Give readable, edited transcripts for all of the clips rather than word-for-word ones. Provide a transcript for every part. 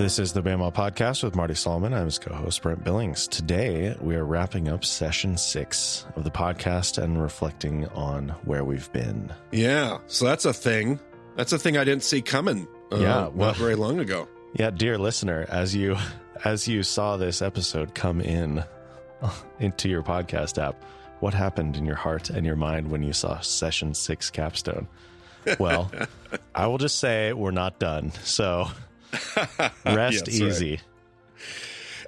This is the BAMA Podcast with Marty Solomon. I'm his co-host, Brent Billings. Today, we are wrapping up session 6 of the podcast and reflecting on where we've been. Yeah, so that's a thing. That's a thing I didn't see coming not very long ago. Yeah, dear listener, as you saw this episode come into your podcast app, what happened in your heart and your mind when you saw session 6 Capstone? Well, I will just say we're not done, so rest easy. Right.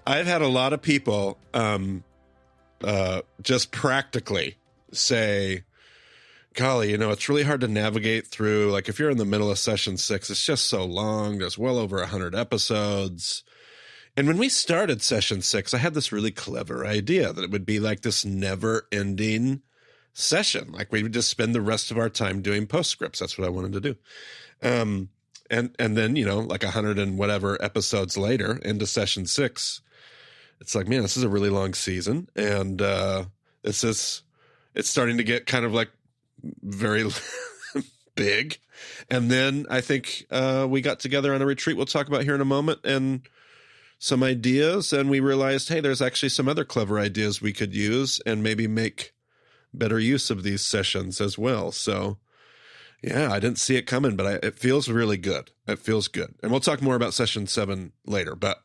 I've had a lot of people just practically say, golly, it's really hard to navigate through. Like if you're in the middle of session 6, it's just so long. There's well over 100 episodes. And when we started session 6, I had this really clever idea that it would be like this never ending session. Like we would just spend the rest of our time doing postscripts. That's what I wanted to do. And then, like 100 and whatever episodes later into session 6, it's like, man, this is a really long season. And it's starting to get kind of like very big. And then I think we got together on a retreat we'll talk about here in a moment and some ideas. And we realized, hey, there's actually some other clever ideas we could use and maybe make better use of these sessions as well. So yeah, I didn't see it coming, but it feels really good. It feels good. And we'll talk more about session 7 later, but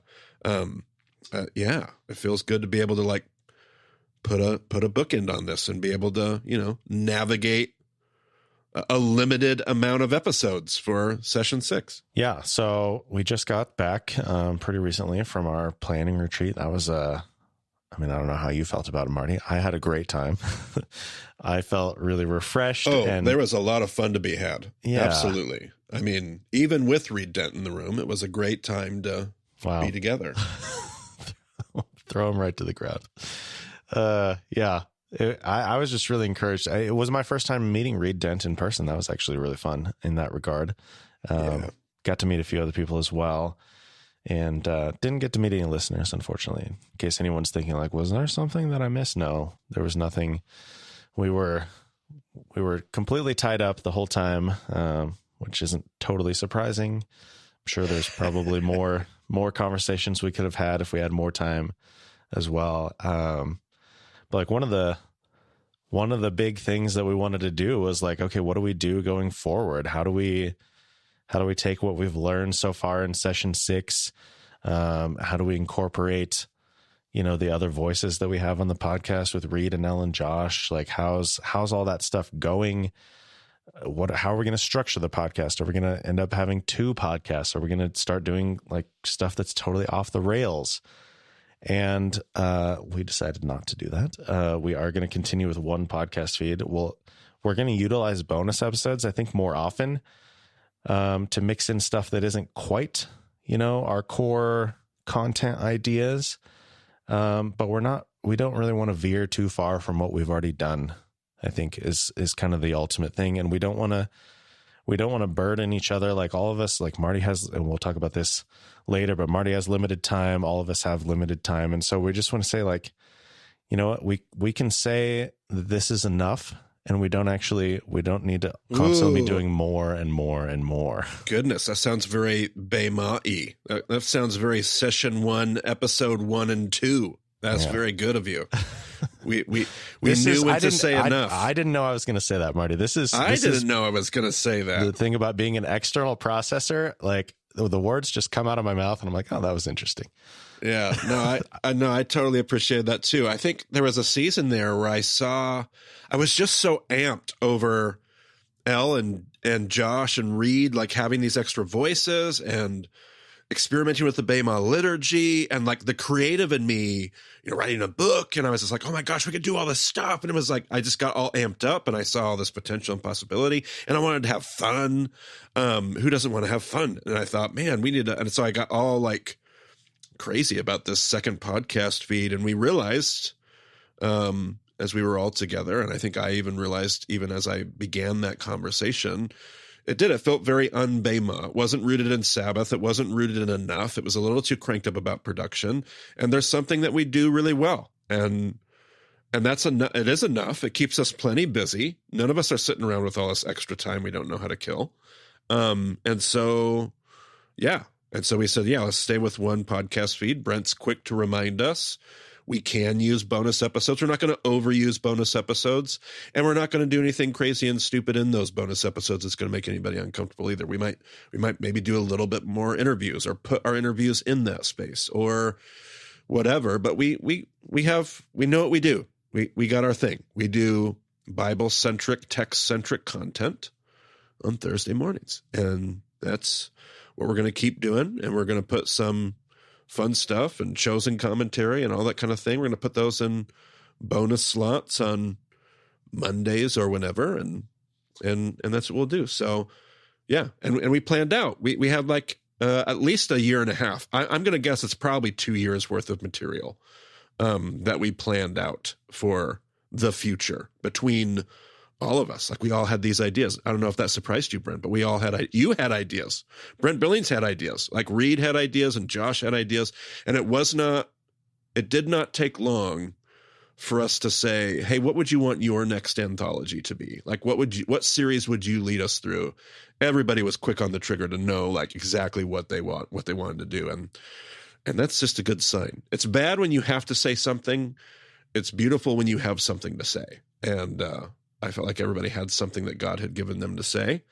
yeah, it feels good to be able to like put a bookend on this and be able to, navigate a limited amount of episodes for session 6. Yeah. So we just got back pretty recently from our planning retreat. That was I don't know how you felt about it, Marty. I had a great time. I felt really refreshed. Oh, and there was a lot of fun to be had. Yeah. Absolutely. I mean, even with Reed Dent in the room, it was a great time to be together. Throw him right to the ground. Yeah. I was just really encouraged. It was my first time meeting Reed Dent in person. That was actually really fun in that regard. Got to meet a few other people as well. And didn't get to meet any listeners, unfortunately. In case anyone's thinking, like, was there something that I missed? No, there was nothing. We were completely tied up the whole time, which isn't totally surprising. I'm sure there's probably more conversations we could have had if we had more time as well. But like one of the big things that we wanted to do was like, okay, what do we do going forward? How do we take what we've learned so far in session 6? How do we incorporate, the other voices that we have on the podcast with Reed and Elle and Josh? Like how's all that stuff going? How are we going to structure the podcast? Are we going to end up having 2 podcasts? Are we going to start doing like stuff that's totally off the rails? And we decided not to do that. We are going to continue with one podcast feed. We're going to utilize bonus episodes, I think, more often. To mix in stuff that isn't quite, our core content ideas. But we don't really want to veer too far from what we've already done, I think is kind of the ultimate thing. And we don't want to burden each other. Like all of us, like Marty has, and we'll talk about this later, but Marty has limited time. All of us have limited time. And so we just want to say like, what we can say this is enough. And we don't need to constantly be doing more and more and more. Goodness, that sounds very Bema-y. That sounds very session 1, episode 1 and 2. That's very good of you. We knew when to say enough. I didn't know I was going to say that, Marty. I didn't know I was going to say that. The thing about being an external processor, like the words just come out of my mouth and I'm like, oh, that was interesting. Yeah, no, I totally appreciate that too. I think there was a season there where I was just so amped over Elle and Josh and Reed, like having these extra voices and experimenting with the Bema liturgy and like the creative in me, writing a book. And I was just like, oh my gosh, we could do all this stuff. And it was like, I just got all amped up and I saw all this potential and possibility and I wanted to have fun. Who doesn't want to have fun? And I thought, man, we need to, and so I got all like crazy about this second podcast feed. And we realized, as we were all together, and I think I even realized even as I began that conversation, it felt very un-Bema. It wasn't rooted in Sabbath. It wasn't rooted in enough. It was a little too cranked up about production. And there's something that we do really well. And that's enough. It is enough. It keeps us plenty busy. None of us are sitting around with all this extra time we don't know how to kill. And so, yeah, And so we said, yeah, let's stay with one podcast feed. Brent's quick to remind us we can use bonus episodes. We're not going to overuse bonus episodes, and we're not going to do anything crazy and stupid in those bonus episodes that's going to make anybody uncomfortable either. We might maybe do a little bit more interviews or put our interviews in that space or whatever. But we know what we do. We got our thing. We do Bible-centric, text-centric content on Thursday mornings, and that's what we're going to keep doing. And we're going to put some fun stuff and chosen commentary and all that kind of thing. We're going to put those in bonus slots on Mondays or whenever, and that's what we'll do. So yeah, and we planned out. We had like at least a year and a half. I'm going to guess it's probably 2 years worth of material that we planned out for the future between all of us. Like we all had these ideas. I don't know if that surprised you, Brent, but you had ideas. Brent Billings had ideas. Like Reed had ideas and Josh had ideas. And it did not take long for us to say, hey, what would you want your next anthology to be? Like what series would you lead us through? Everybody was quick on the trigger to know like exactly what they wanted to do. And that's just a good sign. It's bad when you have to say something. It's beautiful when you have something to say. And, I felt like everybody had something that God had given them to say,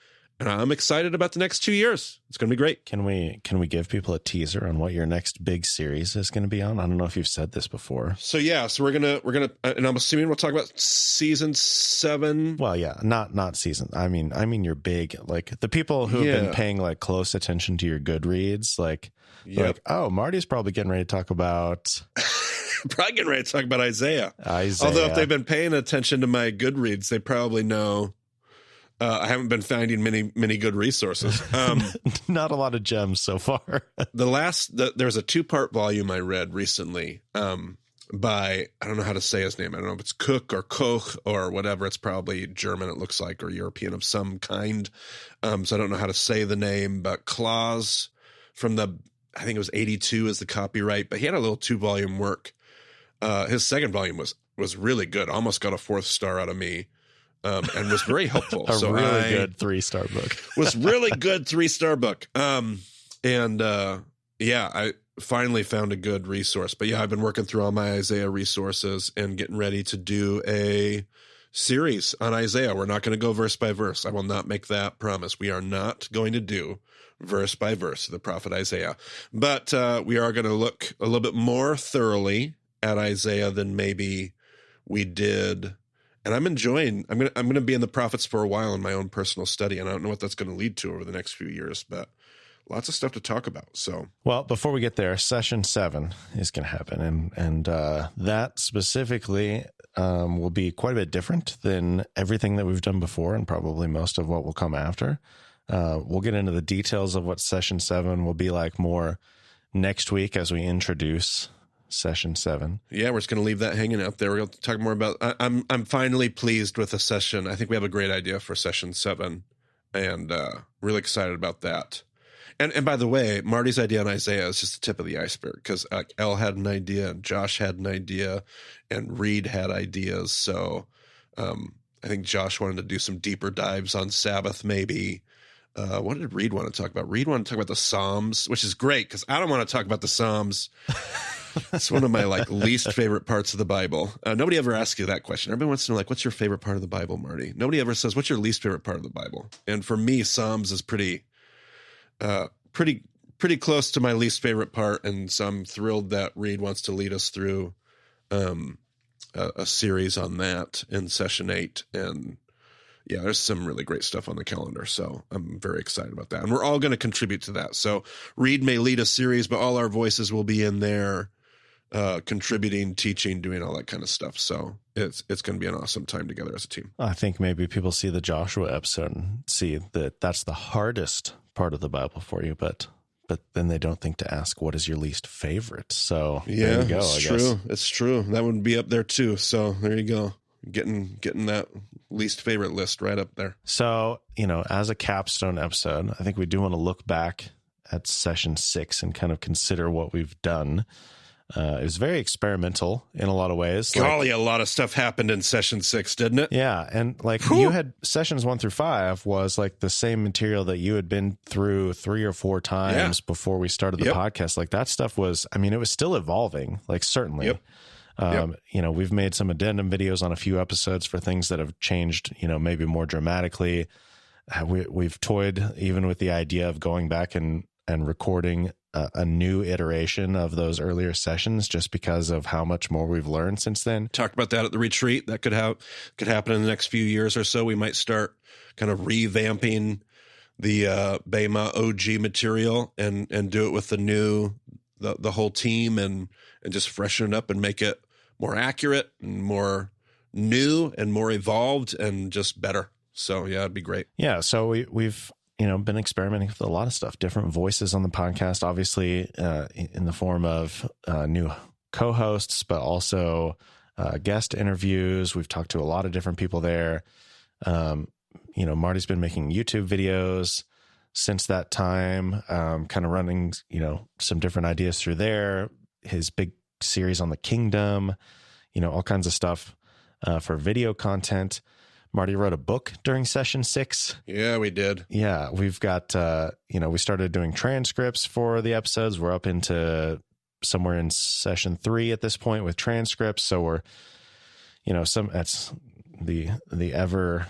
and I'm excited about the next 2 years. It's going to be great. Can we give people a teaser on what your next big series is going to be on? I don't know if you've said this before. So we're gonna, and I'm assuming we'll talk about season 7. Well, yeah, not season. I mean your big, like the people who have been paying like close attention to your Goodreads, like, like, oh, Marty's probably getting ready to talk about. Probably getting ready to talk about Isaiah. Although if they've been paying attention to my Goodreads, they probably know I haven't been finding many good resources. Not a lot of gems so far. There's a 2-part volume I read recently by, I don't know how to say his name. I don't know if it's Cook or Koch or whatever. It's probably German, it looks like, or European of some kind. So I don't know how to say the name, but Claus from I think it was 82 is the copyright, but he had a little 2-volume work. His second volume was really good. Almost got a 4th star out of me, and was very helpful. Really good 3-star book. Was really good 3-star book. I finally found a good resource. But yeah, I've been working through all my Isaiah resources and getting ready to do a series on Isaiah. We're not going to go verse by verse. I will not make that promise. We are not going to do verse by verse the prophet Isaiah, but we are going to look a little bit more thoroughly at Isaiah than maybe we did. And I'm going to be in the prophets for a while in my own personal study. And I don't know what that's going to lead to over the next few years, but lots of stuff to talk about. So, well, before we get there, session 7 is going to happen. And that specifically will be quite a bit different than everything that we've done before. And probably most of what will come after. We'll get into the details of what session 7 will be like more next week as we introduce session 7. Yeah, we're just going to leave that hanging out there. We're going to talk more about. I'm finally pleased with the session. I think we have a great idea for session 7, and really excited about that. And by the way, Marty's idea on Isaiah is just the tip of the iceberg, because Elle had an idea, and Josh had an idea, and Reed had ideas. So I think Josh wanted to do some deeper dives on Sabbath, maybe. What did Reed want to talk about? Reed wanted to talk about the Psalms, which is great because I don't want to talk about the Psalms. It's one of my least favorite parts of the Bible. Nobody ever asks you that question. Everybody wants to know, what's your favorite part of the Bible, Marty? Nobody ever says, what's your least favorite part of the Bible? And for me, Psalms is pretty close to my least favorite part. And so I'm thrilled that Reed wants to lead us through a series on that in session 8. And yeah, there's some really great stuff on the calendar. So I'm very excited about that. And we're all going to contribute to that. So Reed may lead a series, but all our voices will be in there, contributing, teaching, doing all that kind of stuff. So it's going to be an awesome time together as a team. I think maybe people see the Joshua episode and see that that's the hardest part of the Bible for you, but then they don't think to ask, what is your least favorite? So yeah, there you go. It's I true. guess. It's true. That would be up there too. So there you go. Getting that least favorite list right up there. So, as a capstone episode, I think we do want to look back at session 6 and kind of consider what we've done. It was very experimental in a lot of ways. Golly, a lot of stuff happened in session 6, didn't it? Yeah. And like you had sessions 1 through 5 was like the same material that you had been through 3 or 4 times before we started the podcast. Like that stuff was, I mean, it was still evolving, like certainly. You know, we've made some addendum videos on a few episodes for things that have changed, you know, maybe more dramatically. We've toyed even with the idea of going back and recording a new iteration of those earlier sessions just because of how much more we've learned since then. Talked about that at the retreat. That could happen in the next few years or so. We might start kind of revamping the Bema OG material and do it with the whole team and just freshen it up and make it more accurate and more new and more evolved and just better. So yeah, it'd be great. Yeah. So we've, you know, been experimenting with a lot of stuff, different voices on the podcast, obviously in the form of new co-hosts, but also guest interviews. We've talked to a lot of different people there. You know, Marty's been making YouTube videos since that time, kind of running, you know, some different ideas through there. His big series on the kingdom, you know, all kinds of stuff for video content. Marty wrote a book during session 6. Yeah, we did. Yeah, we've got, you know, we started doing transcripts for the episodes. We're up into somewhere in session 3 at this point with transcripts. So we're, you know, that's the ever,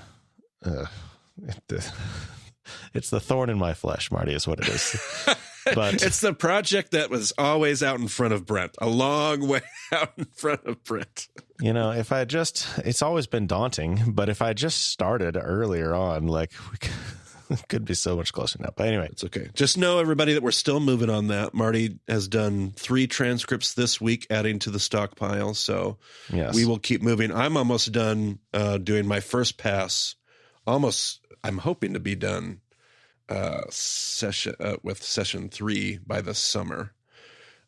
it's the thorn in my flesh, Marty, is what it is. But it's the project that was always out in front of Brent, a long way out in front of Brent. You know, it's always been daunting, but if I just started earlier on, like we could be so much closer now. But anyway, it's okay. Just know, everybody, that we're still moving on that. Marty has done 3 transcripts this week, adding to the stockpile. So yes, we will keep moving. I'm almost done doing my first pass. I'm hoping to be done with session 3 by the summer.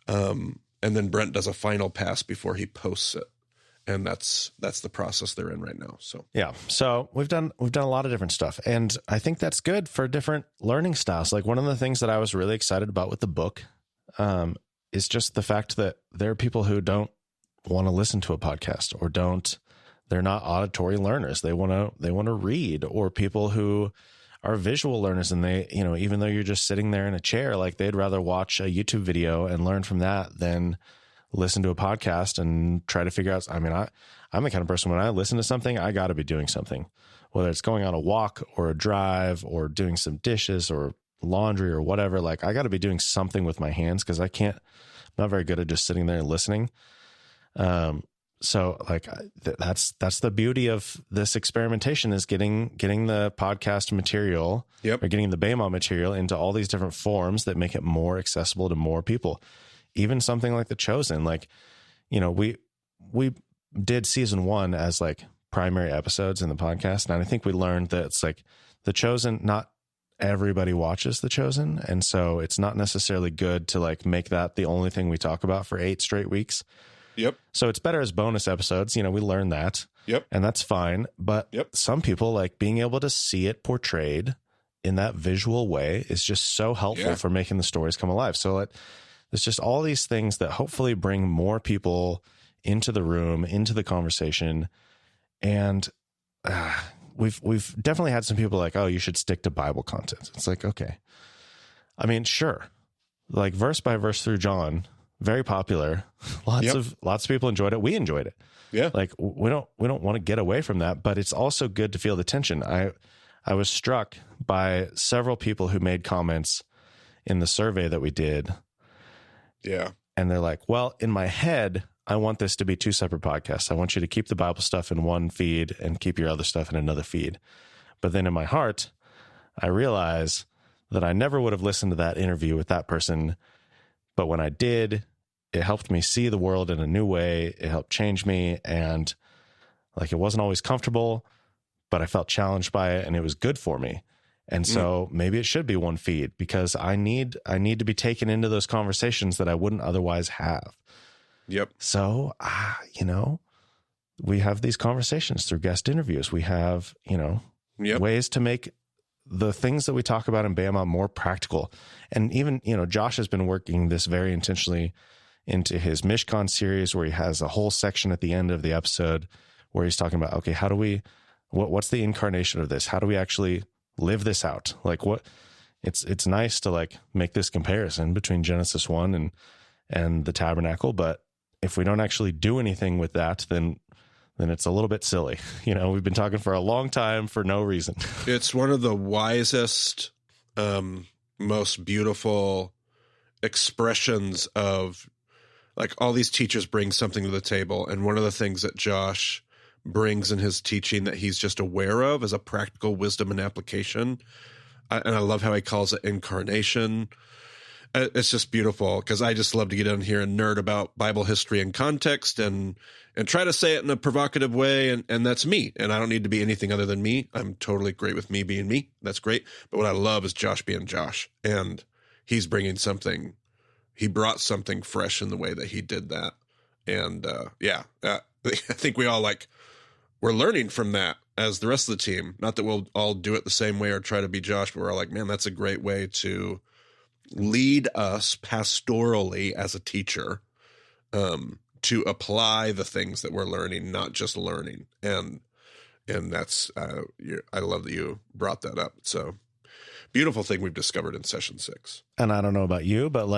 And then Brent does a final pass before he posts it. And that's the process they're in right now. So yeah. So we've done a lot of different stuff. And I think that's good for different learning styles. Like one of the things that I was really excited about with the book is just the fact that there are people who don't want to listen to a podcast or they're not auditory learners. They want to read, or people who are visual learners, and they, you know, even though you're just sitting there in a chair, like they'd rather watch a YouTube video and learn from that than listen to a podcast and try to figure out. I mean, I'm the kind of person, when I listen to something, I got to be doing something, whether it's going on a walk or a drive or doing some dishes or laundry or whatever. Like I got to be doing something with my hands, because I'm not very good at just sitting there and listening. So like that's the beauty of this experimentation, is getting the podcast material or getting the Bema material into all these different forms that make it more accessible to more people. Even something like The Chosen, like, you know, we did season 1 as like primary episodes in the podcast. And I think we learned that it's like The Chosen, not everybody watches The Chosen. And so it's not necessarily good to like make that the only thing we talk about for 8 straight weeks. Yep. So it's better as bonus episodes. You know, we learned that. Yep. And that's fine. But some people like being able to see it portrayed in that visual way is just so helpful for making the stories come alive. So it's just all these things that hopefully bring more people into the room, into the conversation. And we've definitely had some people like, oh, you should stick to Bible content. It's like, okay. I mean, sure. Like verse by verse through John, very popular. Lots of people enjoyed it. We enjoyed it. Yeah. Like we don't want to get away from that, but it's also good to feel the tension. I was struck by several people who made comments in the survey that we did. Yeah. And they're like, well, in my head, I want this to be 2 separate podcasts. I want you to keep the Bible stuff in one feed and keep your other stuff in another feed. But then in my heart, I realize that I never would have listened to that interview with that person. But when I did, it helped me see the world in a new way. It helped change me. And like, it wasn't always comfortable, but I felt challenged by it, and it was good for me. And so maybe it should be one feed, because I need to be taken into those conversations that I wouldn't otherwise have. Yep. So, you know, we have these conversations through guest interviews. We have, you know, ways to make the things that we talk about in Bama more practical. And even, you know, Josh has been working this very intentionally into his Mishkan series, where he has a whole section at the end of the episode where he's talking about, okay, how do we, what's the incarnation of this? How do we actually live this out? Like what, it's nice to like make this comparison between Genesis 1 and the tabernacle, but if we don't actually do anything with that, then it's a little bit silly. You know, we've been talking for a long time for no reason. It's one of the wisest, most beautiful expressions of, like, all these teachers bring something to the table. And one of the things that Josh brings in his teaching that he's just aware of is a practical wisdom and application. And I love how he calls it incarnation. It's just beautiful, because I just love to get in here and nerd about Bible history and context and try to say it in a provocative way. And that's me. And I don't need to be anything other than me. I'm totally great with me being me. That's great. But what I love is Josh being Josh. And he's bringing something. He brought something fresh in the way that he did that. And I think we all we're learning from that as the rest of the team. Not that we'll all do it the same way or try to be Josh, but we're all like, man, that's a great way to lead us pastorally as a teacher, to apply the things that we're learning, not just learning. And that's, I love that you brought that up. So beautiful thing we've discovered in session 6. And I don't know about you, but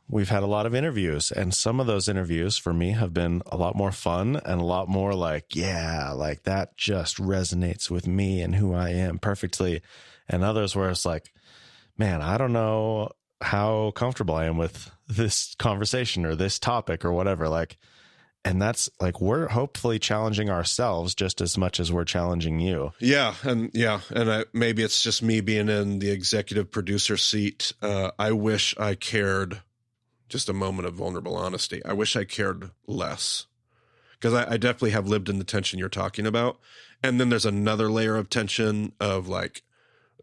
we've had a lot of interviews, and some of those interviews for me have been a lot more fun and a lot more that just resonates with me and who I am perfectly. And others where it's like, man, I don't know how comfortable I am with this conversation or this topic or whatever. And that's we're hopefully challenging ourselves just as much as we're challenging you. Yeah. And maybe it's just me being in the executive producer seat. I wish I cared, just a moment of vulnerable honesty. I wish I cared less, because I definitely have lived in the tension you're talking about. And then there's another layer of tension of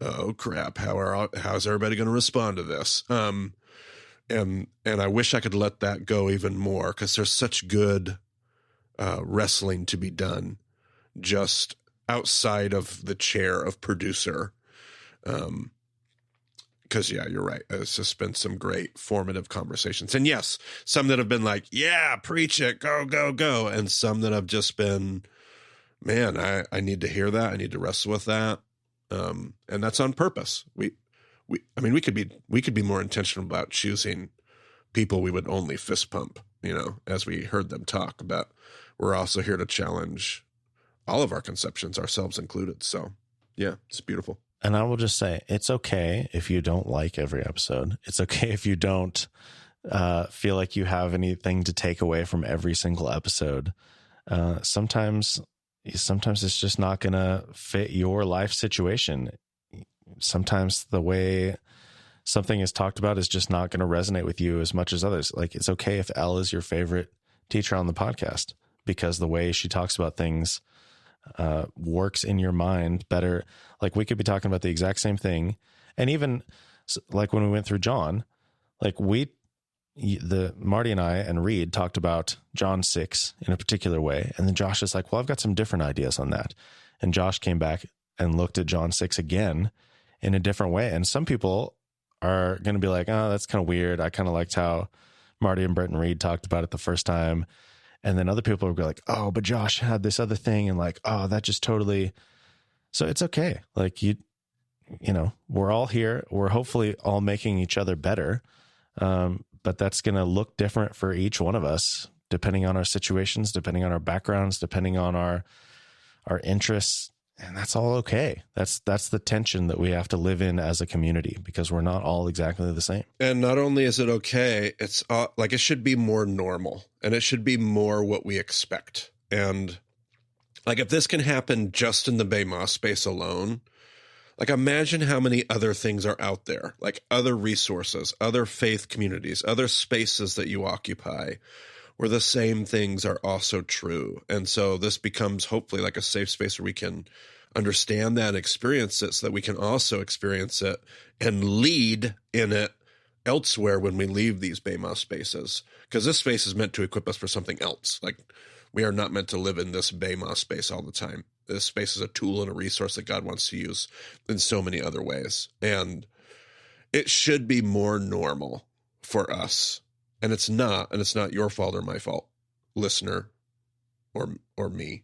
oh crap, how's everybody going to respond to this? And I wish I could let that go even more, because there's such good wrestling to be done just outside of the chair of producer. Because you're right. It's just been some great formative conversations. And yes, some that have been yeah, preach it, go, go, go. And some that have just been, man, I need to hear that. I need to wrestle with that. And that's on purpose. We could be more intentional about choosing people we would only fist pump, as we heard them talk. But we're also here to challenge all of our conceptions, ourselves included. So yeah, it's beautiful. And I will just say, it's okay if you don't like every episode. It's okay if you don't feel like you have anything to take away from every single episode. Sometimes it's just not going to fit your life situation. Sometimes the way something is talked about is just not going to resonate with you as much as others. It's okay if Elle is your favorite teacher on the podcast, because the way she talks about things works in your mind better. We could be talking about the exact same thing. And even when we went through John, Marty and I and Reed talked about John 6 in a particular way. And then Josh is well, I've got some different ideas on that. And Josh came back and looked at John 6 again in a different way. And some people are going to be oh, that's kind of weird. I kind of liked how Marty and Brent and Reed talked about it the first time. And then other people will be oh, but Josh had this other thing. And oh, that just totally. So it's okay. We're all here. We're hopefully all making each other better. But that's going to look different for each one of us, depending on our situations, depending on our backgrounds, depending on our interests. And that's all okay. That's the tension that we have to live in as a community, because we're not all exactly the same. And not only is it okay, it's it should be more normal, and it should be more what we expect. And if this can happen just in the Bema space alone, imagine how many other things are out there, other resources, other faith communities, other spaces that you occupy, where the same things are also true. And so this becomes hopefully a safe space where we can understand that and experience it, so that we can also experience it and lead in it elsewhere when we leave these Bema spaces. Because this space is meant to equip us for something else. We are not meant to live in this Bema space all the time. This space is a tool and a resource that God wants to use in so many other ways. And it should be more normal for us and it's not your fault or my fault, listener, or me.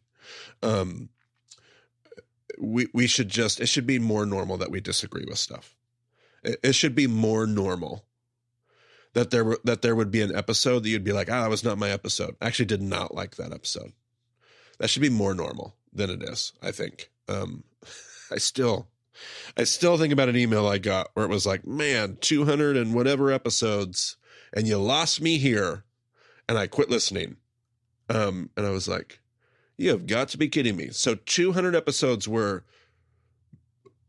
We should just, it should be more normal that we disagree with stuff. It should be more normal that there would be an episode that you'd be like, that was not my episode. I actually did not like that episode. That should be more normal than it is, I think. I still think about an email I got where it was like, man, 200 and whatever episodes, and you lost me here, and I quit listening. And I was like, you have got to be kidding me. So 200 episodes were,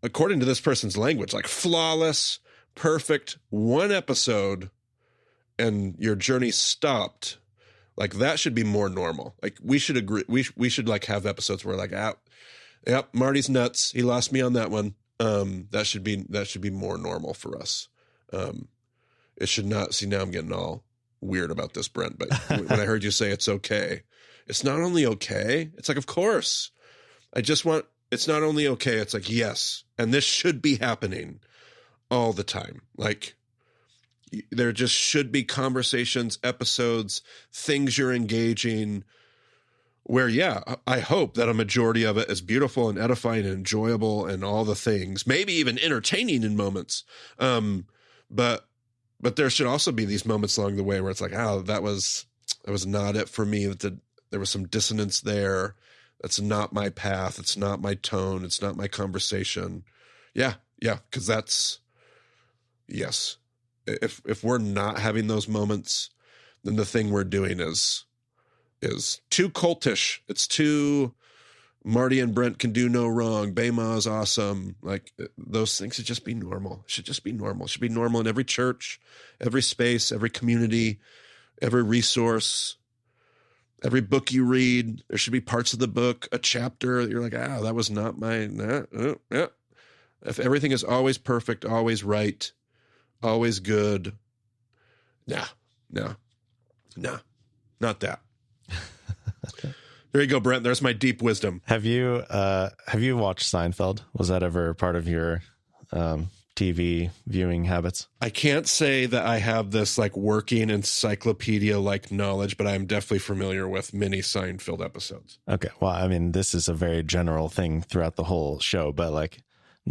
according to this person's language, like flawless, perfect, one episode, and your journey stopped. Like, that should be more normal. Like, we should agree. We should like have episodes where like, yep, Marty's nuts. He lost me on that one. That should be more normal for us. It should not. See, now I'm getting all weird about this, Brent. But when I heard you say it's okay, it's not only okay. It's like, of course. It's not only okay. It's like, yes. And this should be happening all the time. Like, there just should be conversations, episodes, things you're engaging where, yeah, I hope that a majority of it is beautiful and edifying and enjoyable and all the things, maybe even entertaining in moments. But there should also be these moments along the way where it's like, that was not it for me. There was some dissonance there. That's not my path. It's not my tone. It's not my conversation. Yeah. Cause that's, yes. If we're not having those moments, then the thing we're doing is too cultish. It's too Marty and Brent can do no wrong. Bayma is awesome. Like, those things should just be normal. It should just be normal. It should be normal in every church, every space, every community, every resource, every book you read. There should be parts of the book, a chapter that you're like, that was not my, yeah. If everything is always perfect, always right, always good. Nah, not that. There you go, Brent. There's my deep wisdom. Have you watched Seinfeld? Was that ever part of your TV viewing habits? I can't say that I have this like working encyclopedia like knowledge, but I'm definitely familiar with many Seinfeld episodes. Okay. Well, I mean, this is a very general thing throughout the whole show, but like,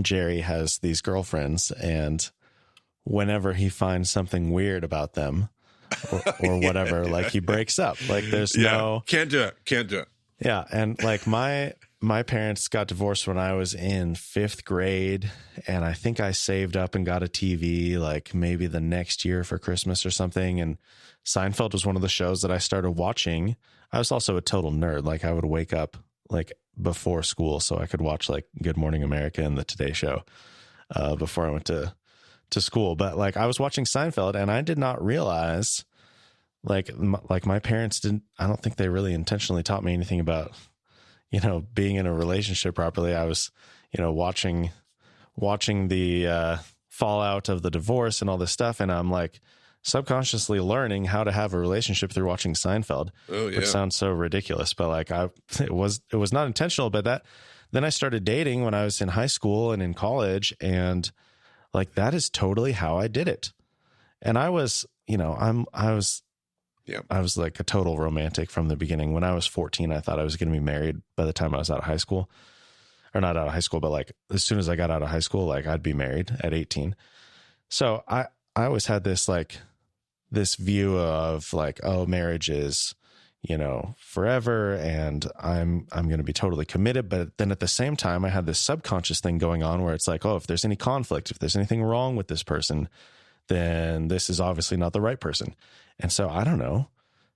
Jerry has these girlfriends, and whenever he finds something weird about them or whatever, like, he breaks up. Like, there's can't do it. Yeah. And like, my parents got divorced when I was in 5th grade, and I think I saved up and got a TV like maybe the next year for Christmas or something. And Seinfeld was one of the shows that I started watching. I was also a total nerd. Like, I would wake up like before school so I could watch like Good Morning America and the Today Show before I went to school. But like, I was watching Seinfeld, and I did not realize like my parents didn't, I don't think they really intentionally taught me anything about, being in a relationship properly. I was, watching the fallout of the divorce and all this stuff. And I'm like subconsciously learning how to have a relationship through watching Seinfeld, which sounds so ridiculous, but like it was not intentional. But then I started dating when I was in high school and in college, and like, that is totally how I did it. And I was, I was like a total romantic from the beginning. When I was 14, I thought I was going to be married by the time I was out of high school. Or not out of high school, but like, as soon as I got out of high school, like, I'd be married at 18. So I always had this view of like, oh, marriage is, forever, and I'm going to be totally committed. But then at the same time, I had this subconscious thing going on where it's like, oh, if there's any conflict, if there's anything wrong with this person, then this is obviously not the right person. And so, I don't know,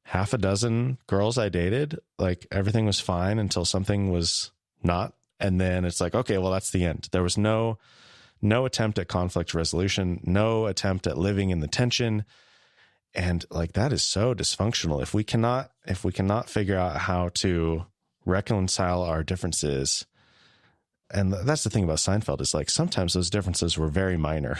half a dozen girls I dated, like, everything was fine until something was not. And then it's like, okay, well, that's the end. There was no attempt at conflict resolution, no attempt at living in the tension. And like, that is so dysfunctional. If we cannot figure out how to reconcile our differences. And that's the thing about Seinfeld, is like, sometimes those differences were very minor.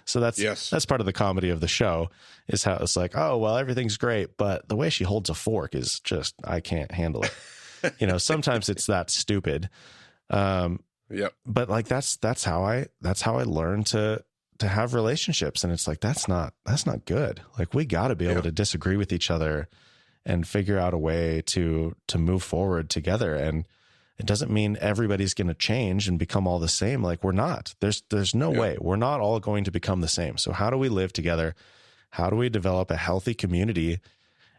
So that's part of the comedy of the show, is how it's like, oh, well, everything's great, but the way she holds a fork is just, I can't handle it. Sometimes it's that stupid. But like, that's how I learned to have relationships. And it's like, that's not good. Like, we got to be able to disagree with each other and figure out a way to move forward together. And it doesn't mean everybody's going to change and become all the same. Like, we're not. There's no way. We're not all going to become the same. So how do we live together? How do we develop a healthy community?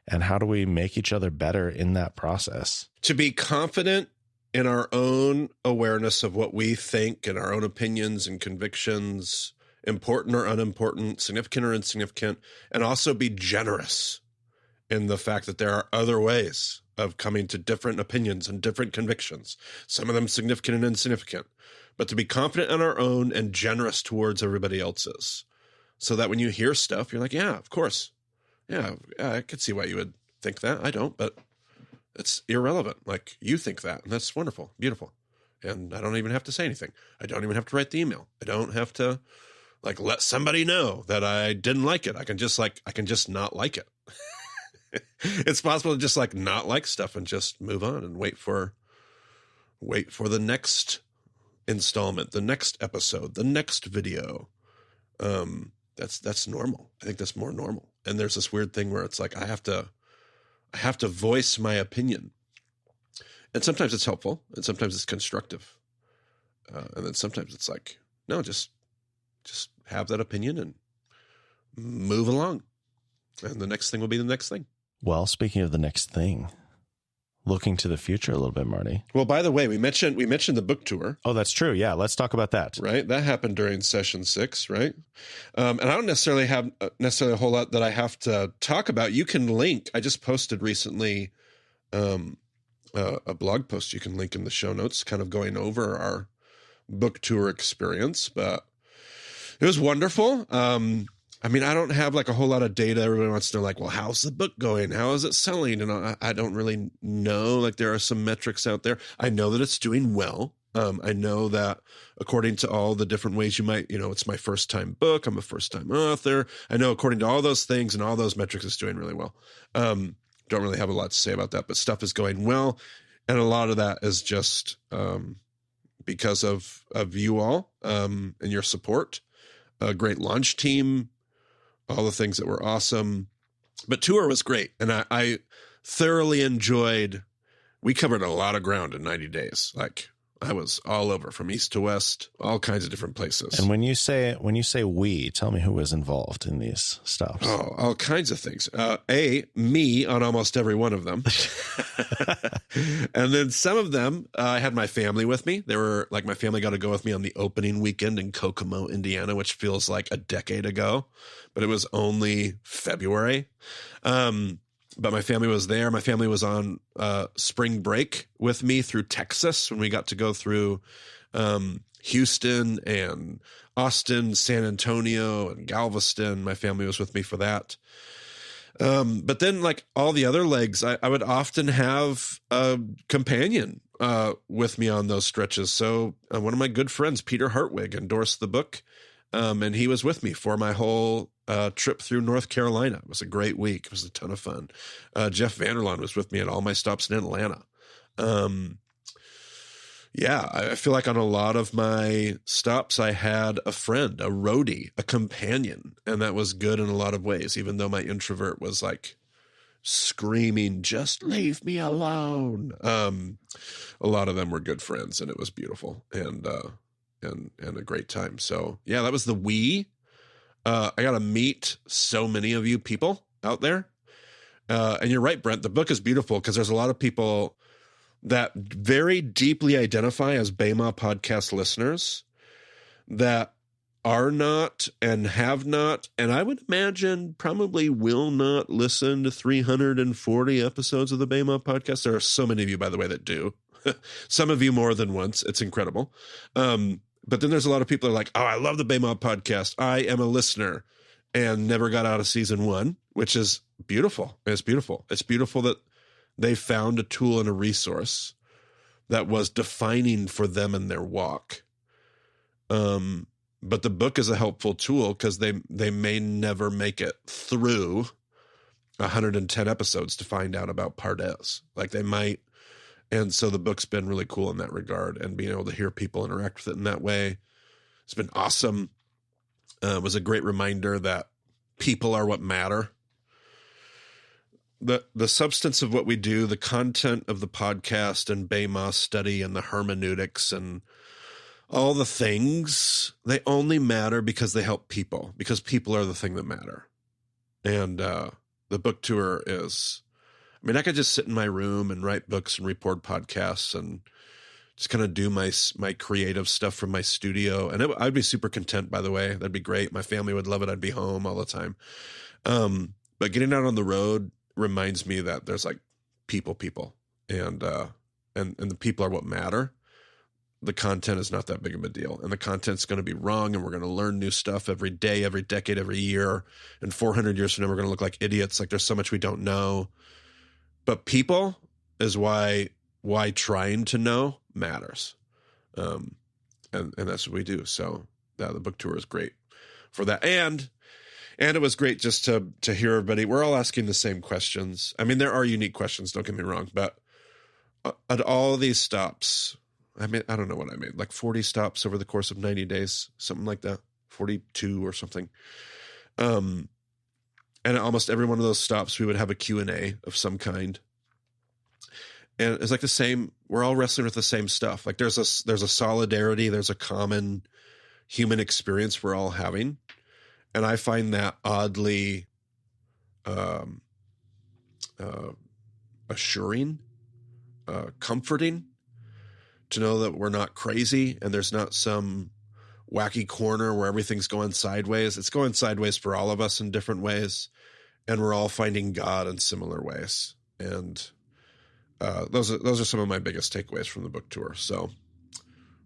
And how do we make each other better in that process? To be confident in our own awareness of what we think and our own opinions and convictions, important or unimportant, significant or insignificant, and also be generous in the fact that there are other ways of coming to different opinions and different convictions, some of them significant and insignificant, but to be confident in our own and generous towards everybody else's, so that when you hear stuff, you're like, yeah, of course. Yeah, I could see why you would think that. I don't, but it's irrelevant. Like, you think that, and that's wonderful, beautiful. And I don't even have to say anything. I don't even have to write the email. I don't have to like let somebody know that I didn't like it. I can just not like it. It's possible to just like not like stuff and just move on and wait for the next installment, the next episode, the next video. That's normal. I think that's more normal. And there's this weird thing where it's like, I have to voice my opinion. And sometimes it's helpful and sometimes it's constructive. And then sometimes it's like, no, just have that opinion and move along. And the next thing will be the next thing. Well, speaking of the next thing, looking to the future a little bit, Marty. Well, by the way, we mentioned the book tour. Oh, that's true. Yeah, let's talk about that. Right, that happened during session 6, right? And I don't necessarily have a whole lot that I have to talk about. You can link. I just posted recently a blog post. You can link in the show notes, kind of going over our book tour experience. But it was wonderful. I mean, I don't have like a whole lot of data. Everybody wants to know, like, well, how's the book going? How is it selling? And I don't really know. Like, there are some metrics out there. I know that it's doing well. I know that according to all the different ways you might, it's my first time book. I'm a first time author. I know according to all those things and all those metrics, it's doing really well. Don't really have a lot to say about that, but stuff is going well. And a lot of that is just because of you all and your support. A great launch team, all the things that were awesome. But tour was great. And I thoroughly enjoyed, we covered a lot of ground in 90 days. Like, I was all over from east to west, all kinds of different places. And when you say we, tell me who was involved in these stops. Oh, all kinds of things. Me on almost every one of them. And then some of them, I had my family with me. They were like, my family got to go with me on the opening weekend in Kokomo, Indiana, which feels like a decade ago, but it was only February. But my family was there. My family was on spring break with me through Texas when we got to go through Houston and Austin, San Antonio, and Galveston. My family was with me for that. But then, like all the other legs, I would often have a companion with me on those stretches. So one of my good friends, Peter Hartwig, endorsed the book, and he was with me for my whole trip through North Carolina. It was a great week. It was a ton of fun. Jeff Vanderlaan was with me at all my stops in Atlanta. I feel like on a lot of my stops, I had a friend, a roadie, a companion, and that was good in a lot of ways, even though my introvert was like screaming, just leave me alone. A lot of them were good friends, and it was beautiful and a great time. So yeah, that was the we. I got to meet so many of you people out there. And you're right, Brent, the book is beautiful because there's a lot of people that very deeply identify as BEMA podcast listeners that are not and have not, and I would imagine probably will not listen to 340 episodes of the BEMA podcast. There are so many of you, by the way, that do. Some of you more than once. It's incredible. But then there's a lot of people that are like, oh, I love the BEMA podcast. I am a listener and never got out of season 1, which is beautiful. It's beautiful. It's beautiful that they found a tool and a resource that was defining for them in their walk. But the book is a helpful tool because they may never make it through 110 episodes to find out about Pardes. Like they might. And so the book's been really cool in that regard, and being able to hear people interact with it in that way, it's been awesome. was a great reminder that people are what matter. The substance of what we do, the content of the podcast and BEMA study and the hermeneutics and all the things, they only matter because they help people, because people are the thing that matter. And the book tour is, I mean, I could just sit in my room and write books and record podcasts and just kind of do my creative stuff from my studio. And I'd be super content, by the way. That'd be great. My family would love it. I'd be home all the time. But getting out on the road reminds me that there's like people, and the people are what matter. The content is not that big of a deal, and the content's going to be wrong, and we're going to learn new stuff every day, every decade, every year. And 400 years from now, we're going to look like idiots. Like there's so much we don't know, but people is why trying to know matters. And that's what we do. So the book tour is great for that. And it was great just to hear everybody. We're all asking the same questions. I mean, there are unique questions, don't get me wrong, but at all these stops, I mean, I don't know what I made, like 40 stops over the course of 90 days, something like that, 42 or something. And at almost every one of those stops, we would have a Q&A of some kind. And it's like the same, we're all wrestling with the same stuff. Like there's a solidarity, there's a common human experience we're all having. And I find that oddly assuring, comforting to know that we're not crazy and there's not some wacky corner where everything's going sideways. It's going sideways for all of us in different ways. And we're all finding God in similar ways. And those are some of my biggest takeaways from the book tour. So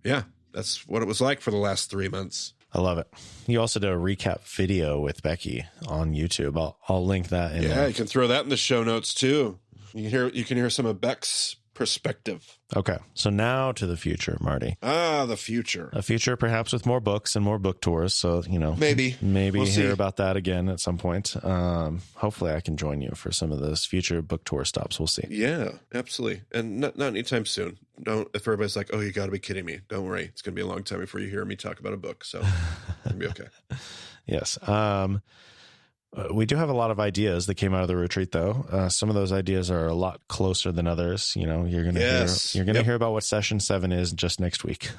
yeah, that's what it was like for the last 3 months. I love it. You also did a recap video with Becky on YouTube. I'll link that in. Yeah, you can throw that in the show notes too. You can hear some of Beck's perspective. Okay. So now to the future, Marty. The future. A future perhaps with more books and more book tours. So, maybe we'll hear about that again at some point. Hopefully I can join you for some of those future book tour stops. We'll see. Yeah, absolutely. And not anytime soon. If everybody's like, oh, you got to be kidding me. Don't worry. It's going to be a long time before you hear me talk about a book. So it'll be okay. Yes. We do have a lot of ideas that came out of the retreat, though. Some of those ideas are a lot closer than others. You're going to hear about what session 7 is just next week.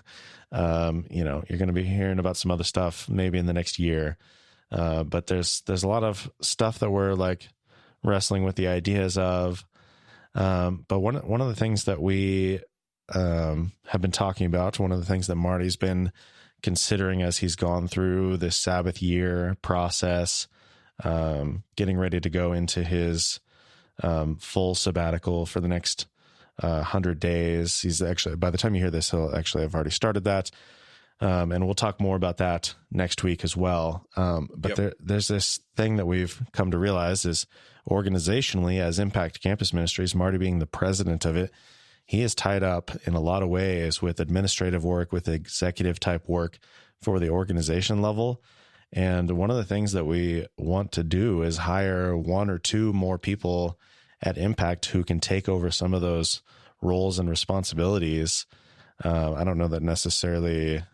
You're going to be hearing about some other stuff maybe in the next year. But there's a lot of stuff that we're like wrestling with the ideas of. But one of the things that we have been talking about, one of the things that Marty's been considering as he's gone through this Sabbath year process, getting ready to go into his full sabbatical for the next 100 days. He's actually, by the time you hear this, he'll actually have already started that. And we'll talk more about that next week as well. But there's this thing that we've come to realize is organizationally, as Impact Campus Ministries, Marty being the president of it, he is tied up in a lot of ways with administrative work, with executive type work for the organization level. And one of the things that we want to do is hire 1 or 2 more people at Impact who can take over some of those roles and responsibilities. I don't know that necessarily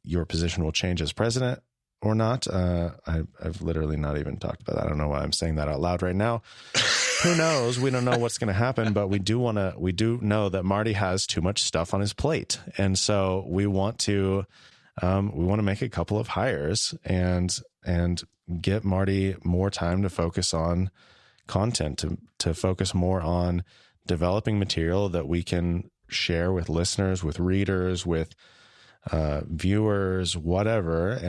your position will change as president or not. I've literally not even talked about that. I don't know why I'm saying that out loud right now. Who knows? We don't know what's going to happen, but we do know that Marty has too much stuff on his plate. And so we want to make a couple of hires and get Marty more time to focus on content, to focus more on developing material that we can share with listeners, with readers, with viewers, whatever.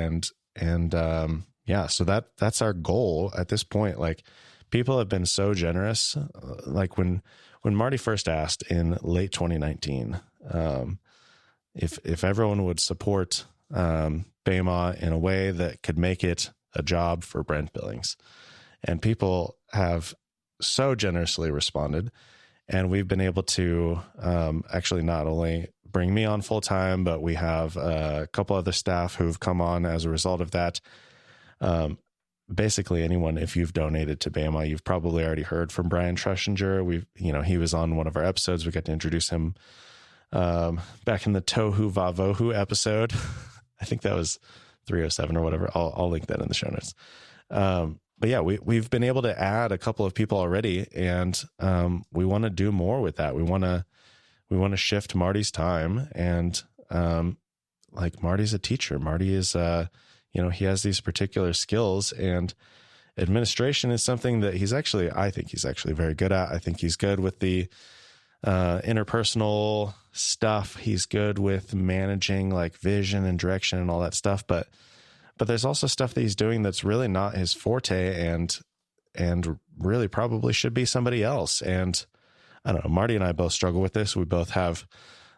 So that's our goal at this point. Like, people have been so generous. Like when Marty first asked in late 2019, if everyone would support BEMA in a way that could make it a job for Brent Billings. And people have so generously responded. And we've been able to actually not only bring me on full time, but we have a couple other staff who've come on as a result of that. Basically anyone, if you've donated to BEMA, you've probably already heard from Brian Trushinger. He was on one of our episodes. We got to introduce him back in the Tohu Vavohu episode. I think that was 307 or whatever. I'll link that in the show notes. But yeah, we've been able to add a couple of people already, and we want to do more with that. We want to shift Marty's time, and like Marty's a teacher. Marty is he has these particular skills, and administration is something that I think he's actually very good at. I think he's good with the interpersonal stuff. He's good with managing like vision and direction and all that stuff. But there's also stuff that he's doing that's really not his forte, and really probably should be somebody else. And I don't know, Marty and I both struggle with this. We both have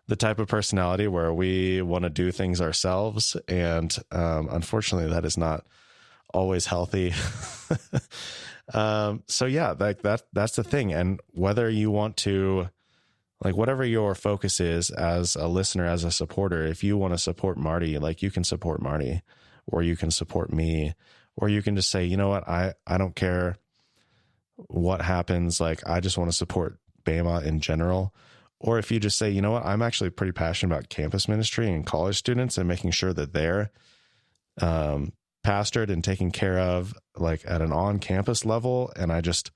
the type of personality where we want to do things ourselves. And unfortunately, that is not always healthy. So yeah, like that's the thing. And whether you want to, like, whatever your focus is as a listener, as a supporter, if you want to support Marty, like, you can support Marty, or you can support me, or you can just say, you know what, I don't care what happens. Like, I just want to support Bema in general. Or if you just say, you know what, I'm actually pretty passionate about campus ministry and college students and making sure that they're pastored and taken care of, like, at an on-campus level. And I just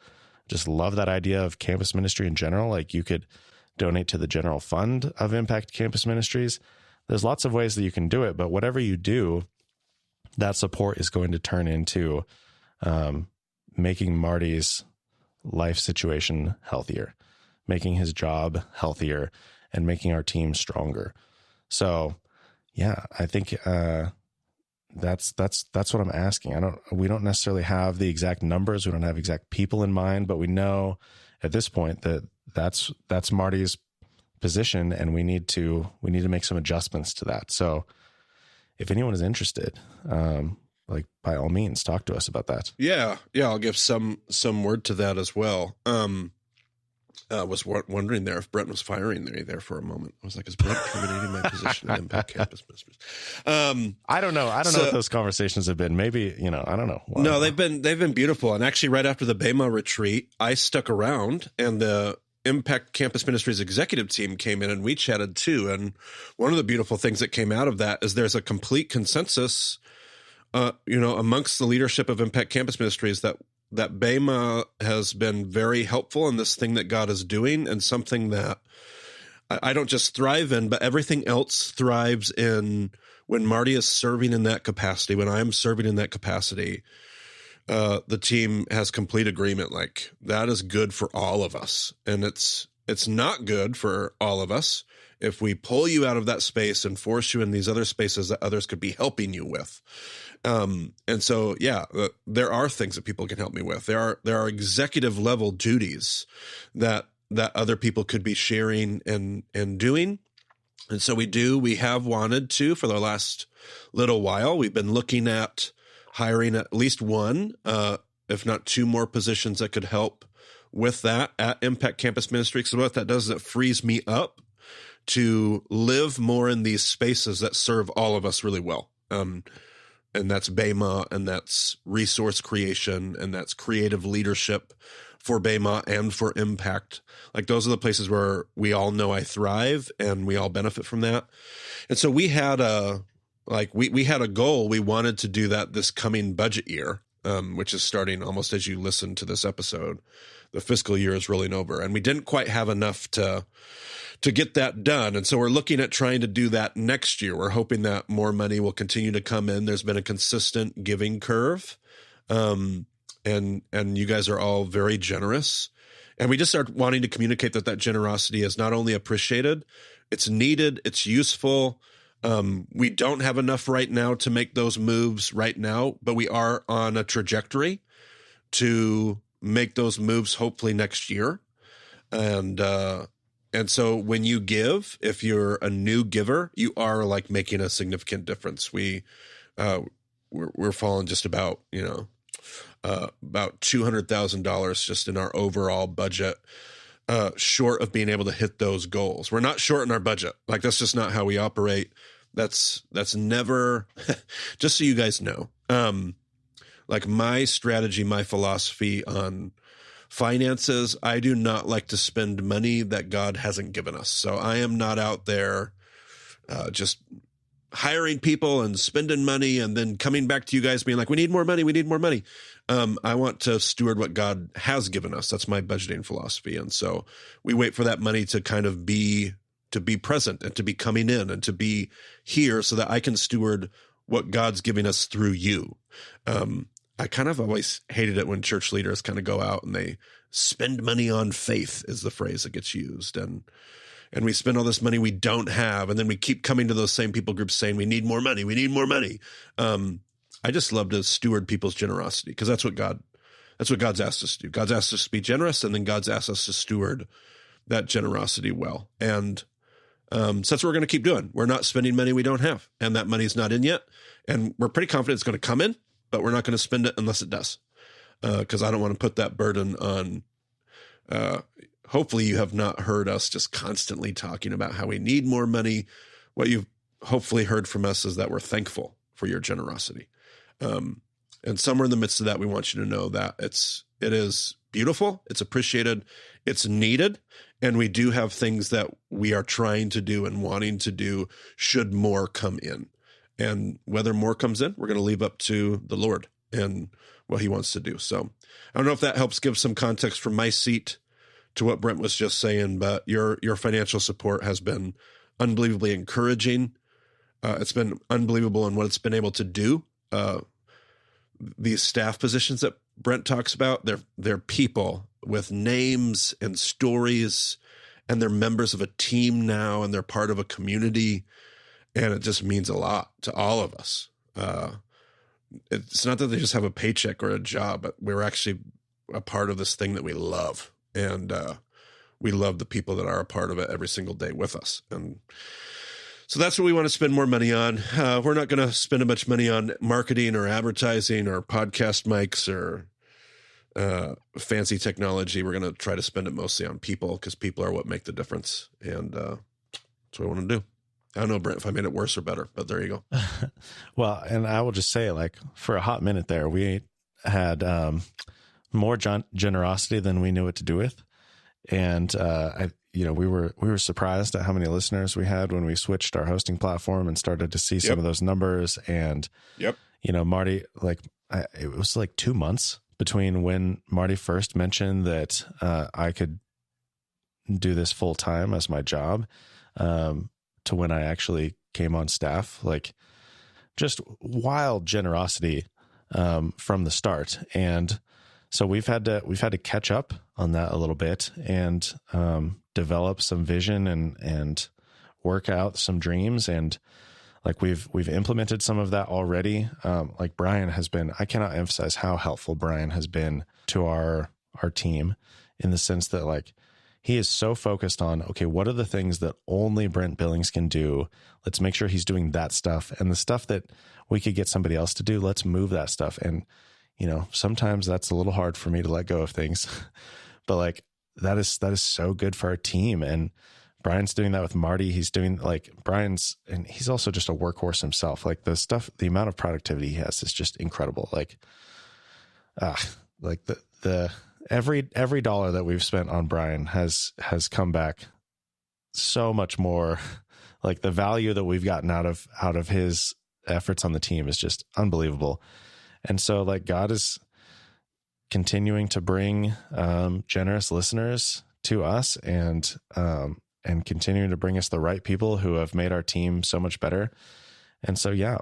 love that idea of campus ministry in general. Like, you could donate to the general fund of Impact Campus Ministries. There's lots of ways that you can do it, but whatever you do, that support is going to turn into making Marty's life situation healthier, making his job healthier, and making our team stronger. So yeah, I think that's what I'm asking. We don't necessarily have the exact numbers. We don't have exact people in mind, but we know at this point that that's Marty's position, and we need to make some adjustments to that. So if anyone is interested, like, by all means, talk to us about that. Yeah. I'll give some word to that as well. Was wondering there if Brent was firing there for a moment. I was like, is Brent terminating my position at Impact Campus Ministries? I don't know. I don't know what those conversations have been. Maybe, I don't know. Well, no, they've been beautiful. And actually, right after the Bema retreat, I stuck around, and the Impact Campus Ministries executive team came in, and we chatted too. And one of the beautiful things that came out of that is there's a complete consensus, amongst the leadership of Impact Campus Ministries that Bema has been very helpful in this thing that God is doing, and something that I don't just thrive in, but everything else thrives in when Marty is serving in that capacity, when I'm serving in that capacity. The team has complete agreement. Like, that is good for all of us. And it's not good for all of us if we pull you out of that space and force you in these other spaces that others could be helping you with. And so, yeah, there are things that people can help me with. There are executive level duties that other people could be sharing and doing. And so we have wanted to, for the last little while, we've been looking at hiring at least one, if not two more positions that could help with that at Impact Campus Ministry. So what that does is it frees me up to live more in these spaces that serve all of us really well. And that's Bema, and that's resource creation, and that's creative leadership for Bema and for Impact. Like, those are the places where we all know I thrive, and we all benefit from that. And so we had we had a goal. We wanted to do that this coming budget year, which is starting almost as you listen to this episode. The fiscal year is rolling over, and we didn't quite have enough to get that done. And so we're looking at trying to do that next year. We're hoping that more money will continue to come in. There's been a consistent giving curve. And you guys are all very generous. And we just start wanting to communicate that generosity is not only appreciated, it's needed, it's useful. We don't have enough right now to make those moves right now, but we are on a trajectory to make those moves hopefully next year. And so when you give, if you're a new giver, you are like making a significant difference. We're falling just about $200,000 just in our overall budget, short of being able to hit those goals. We're not short in our budget. Like, that's just not how we operate. That's never, just so you guys know, like, my strategy, my philosophy on finances, I do not like to spend money that God hasn't given us. So I am not out there just hiring people and spending money and then coming back to you guys being like, we need more money. We need more money. I want to steward what God has given us. That's my budgeting philosophy. And so we wait for that money to kind of be present and to be coming in and to be here so that I can steward what God's giving us through you. I kind of always hated it when church leaders kind of go out and they spend money on faith is the phrase that gets used. And we spend all this money we don't have. And then we keep coming to those same people groups saying, we need more money. We need more money. I just love to steward people's generosity because that's what God's asked us to do. God's asked us to be generous, and then God's asked us to steward that generosity well. And so that's what we're going to keep doing. We're not spending money we don't have, and that money's not in yet. And we're pretty confident it's going to come in, but we're not going to spend it unless it does. Because I don't want to put that burden on. Hopefully you have not heard us just constantly talking about how we need more money. What you've hopefully heard from us is that we're thankful for your generosity. And somewhere in the midst of that, we want you to know that it is beautiful. It's appreciated. It's needed. And we do have things that we are trying to do and wanting to do should more come in. And whether more comes in, we're going to leave up to the Lord and what he wants to do. So I don't know if that helps give some context from my seat to what Brent was just saying, but your financial support has been unbelievably encouraging. It's been unbelievable in what it's been able to do. These staff positions that Brent talks about, they're people with names and stories, and they're members of a team now, and they're part of a community, and it just means a lot to all of us. It's not that they just have a paycheck or a job, but we're actually a part of this thing that we love, and we love the people that are a part of it every single day with us. And so that's what we want to spend more money on. We're not going to spend a bunch of money on marketing or advertising or podcast mics or fancy technology. We're going to try to spend it mostly on people because people are what make the difference. And that's what I want to do. I don't know, Brent, if I made it worse or better, but there you go. Well, and I will just say, like, for a hot minute there, we had more generosity than we knew what to do with. And we were surprised at how many listeners we had when we switched our hosting platform and started to see some of those numbers. And, Marty, it was like 2 months between when Marty first mentioned that I could do this full time as my job to when I actually came on staff. Like, just wild generosity from the start. And so we've had to catch up on that a little bit and develop some vision and work out some dreams. And like we've implemented some of that already. Like Brian has been, I cannot emphasize how helpful Brian has been to our team in the sense that, like, he is so focused on, okay, what are the things that only Brent Billings can do? Let's make sure he's doing that stuff. And the stuff that we could get somebody else to do, let's move that stuff. And sometimes that's a little hard for me to let go of things, but like that is so good for our team. And Brian's doing that with Marty. He's doing and he's also just a workhorse himself. Like the amount of productivity he has is just incredible. Like the every dollar that we've spent on Brian has come back so much more. Like the value that we've gotten out of his efforts on the team is just unbelievable. And so, like, God is continuing to bring generous listeners to us and continuing to bring us the right people who have made our team so much better. And so, yeah,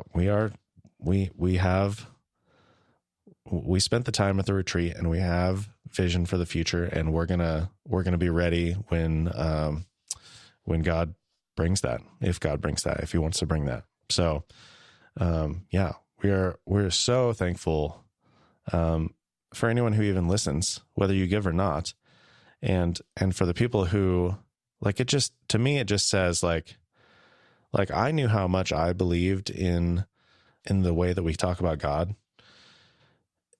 we spent the time at the retreat, and we have vision for the future, and we're gonna be ready when God brings that, if God brings that, if he wants to bring that. So, yeah. We're so thankful for anyone who even listens, whether you give or not, and for the people who, like, it just, to me, it just says like I knew how much I believed in the way that we talk about God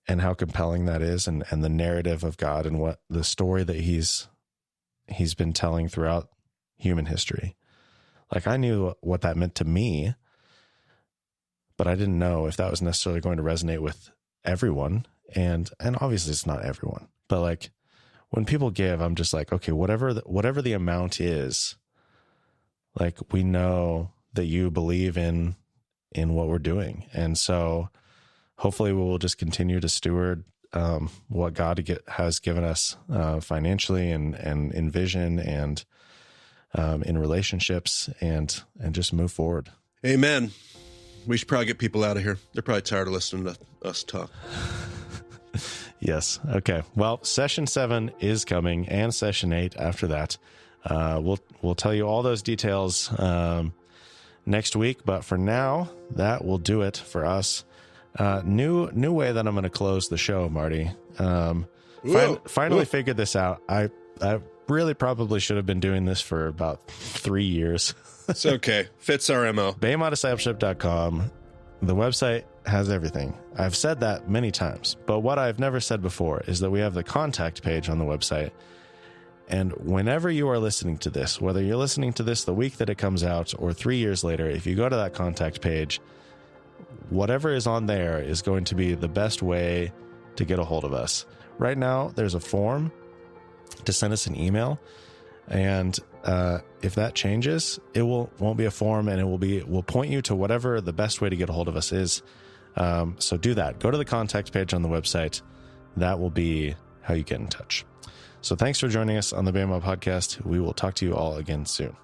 and how compelling that is, and the narrative of God and what the story that he's been telling throughout human history. Like, I knew what that meant to me, but I didn't know if that was necessarily going to resonate with everyone. And obviously it's not everyone, but like when people give, I'm just like, okay, whatever the amount is, like, we know that you believe in what we're doing. And so hopefully we will just continue to steward what God has given us financially and in vision and in relationships and just move forward. Amen. We should probably get people out of here. They're probably tired of listening to us talk. Yes. Okay. Well, session 7 is coming, and session 8 after that. We'll tell you all those details next week, but for now, that will do it for us. New way that I'm going to close the show, Marty. Finally figured this out. I really probably should have been doing this for about 3 years. It's okay. Fits our MO. BEHEMOThdiscipleship.com. The website has everything. I've said that many times, but what I've never said before is that we have the contact page on the website. And whenever you are listening to this, whether you're listening to this the week that it comes out or 3 years later, if you go to that contact page, whatever is on there is going to be the best way to get a hold of us. Right now, there's a form to send us an email. And if that changes, it won't be a form, and we'll point you to whatever the best way to get a hold of us is. So do that. Go to the contact page on the website. That will be how you get in touch. So thanks for joining us on the BEMA podcast. We will talk to you all again soon.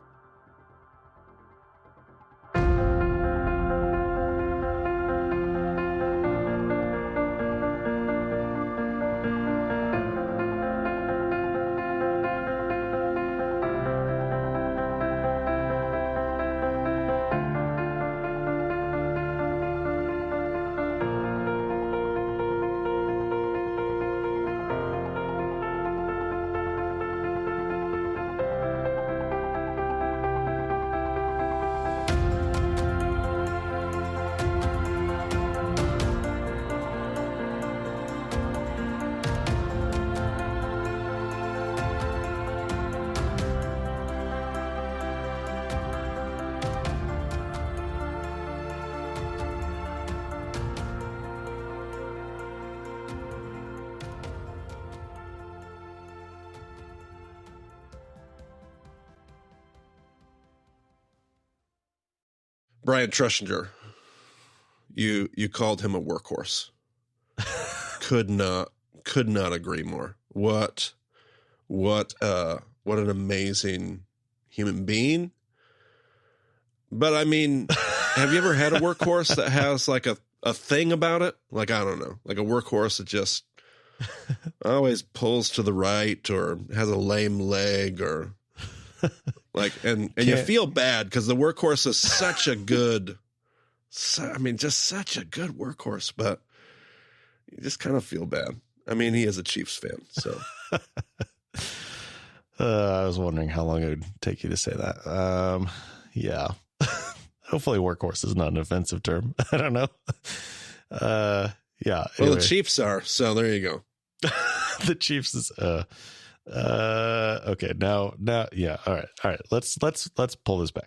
Brian Trushinger, you called him a workhorse. Could not agree more. What an amazing human being. But I mean, have you ever had a workhorse that has like a thing about it? Like, I don't know, like a workhorse that just always pulls to the right or has a lame leg or like, and you feel bad because the workhorse is such a good, just such a good workhorse, but you just kind of feel bad. I mean, he is a Chiefs fan, so. I was wondering how long it would take you to say that. Yeah. Hopefully workhorse is not an offensive term. I don't know. Yeah. Well, anyway. the Chiefs are, so there you go. The Chiefs is, okay. Now, yeah. All right. Let's pull this back.